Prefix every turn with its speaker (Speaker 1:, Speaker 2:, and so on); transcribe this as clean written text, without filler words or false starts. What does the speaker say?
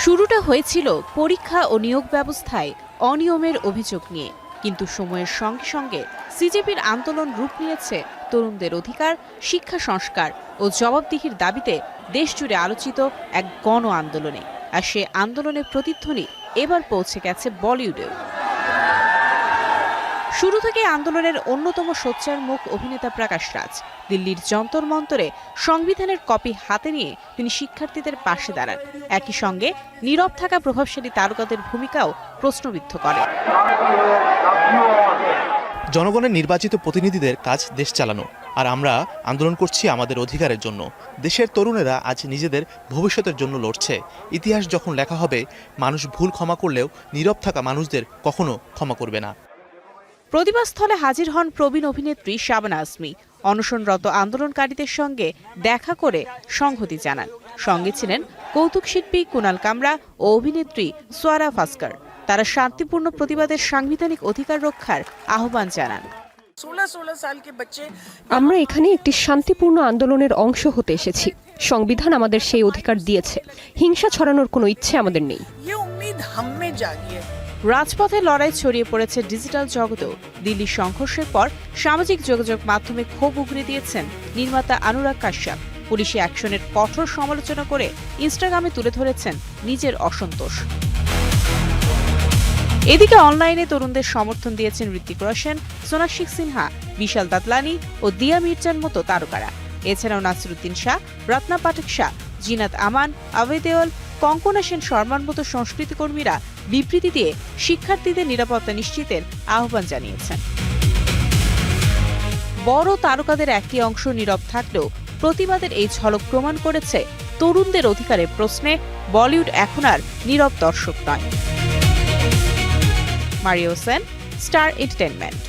Speaker 1: শুরুটা হয়েছিল পরীক্ষা ও নিয়োগ ব্যবস্থায় অনিয়মের অভিযোগ নিয়ে, কিন্তু সময়ের সঙ্গে সঙ্গে সিজেপির আন্দোলন রূপ নিয়েছে তরুণদের অধিকার, শিক্ষা সংস্কার ও জবাবদিহির দাবিতে দেশজুড়ে আলোচিত এক গণ আন্দোলনে। আর সে আন্দোলনের প্রতিধ্বনি এবার পৌঁছে গেছে বলিউডেও। শুরু থেকে আন্দোলনের অন্যতম সোচ্চার মুখ অভিনেতা প্রকাশ রাজ। দিল্লির যন্তর মন্তরে সংবিধানের কপি হাতে নিয়ে তিনি শিক্ষার্থীদের পাশে দাঁড়ান। একই সঙ্গে নীরব থাকা প্রভাবশালী তারকাদের ভূমিকাও প্রশ্নবিদ্ধ করেন।
Speaker 2: জনগণের নির্বাচিত প্রতিনিধিদের কাজ দেশ চালানো, আর আমরা আন্দোলন করছি আমাদের অধিকারের জন্য। দেশের তরুণেরা আজ নিজেদের ভবিষ্যতের জন্য লড়ছে। ইতিহাস যখন লেখা হবে, মানুষ ভুল ক্ষমা করলেও নীরব থাকা মানুষদের কখনো ক্ষমা করবে না।
Speaker 1: প্রতিবাদস্থলে হাজির হন প্রবীণ অভিনেত্রী শাবানা আজমি। অনশনরত আন্দোলনকারীদের সঙ্গে দেখা করে সংহতি জানান। সঙ্গে ছিলেন কৌতুক শিল্পী কুনাল কামরা ও অভিনেত্রী সোয়ারা ফাস্কার। তারা শান্তিপূর্ণ প্রতিবাদের সাংবিধানিক অধিকার রক্ষার আহ্বান জানান।
Speaker 3: আমরা এখানে একটি শান্তিপূর্ণ আন্দোলনের অংশ হতে এসেছি। সংবিধান আমাদের সেই অধিকার দিয়েছে। হিংসা ছড়ানোর কোনো ইচ্ছে আমাদের নেই।
Speaker 1: রাজপথে লড়াই ছড়িয়ে পড়েছে ডিজিটাল জগতেও। দিল্লির সংঘর্ষের পর সামাজিক যোগাযোগ মাধ্যমে ক্ষোভ উগরে দিয়েছেন নির্মাতা অনুরাগ কাশ্যপ। পুলিশি অ্যাকশনের কঠোর সমালোচনা করে ইনস্টাগ্রামে তুলে ধরেছেন নিজের অসন্তোষ। এদিকে অনলাইনে তরুণদের সমর্থন দিয়েছেন ঋত্বিক রোশন, সোনাক্ষী সিনহা, বিশাল দাতলানি ও দিয়া মির্জার মতো তারকারা। এছাড়াও নাসিরুদ্দিন শাহ, রত্না পাঠক শাহ, জিনাত আমান, অভয় দেওল, কঙ্কনা সেন শর্মার মতো সংস্কৃতি কর্মীরা বিবৃতি দিয়ে শিক্ষার্থীদের নিরাপত্তা নিশ্চিতের আহ্বান জানিয়েছেন। বড় তারকাদের একটি অংশ নীরব থাকলেও প্রতিবাদের এই ঝলক প্রমাণ করেছে তরুণদের অধিকারের প্রশ্নে বলিউড এখন আর নীরব দর্শক নয়। Mario Sen, star entertainment.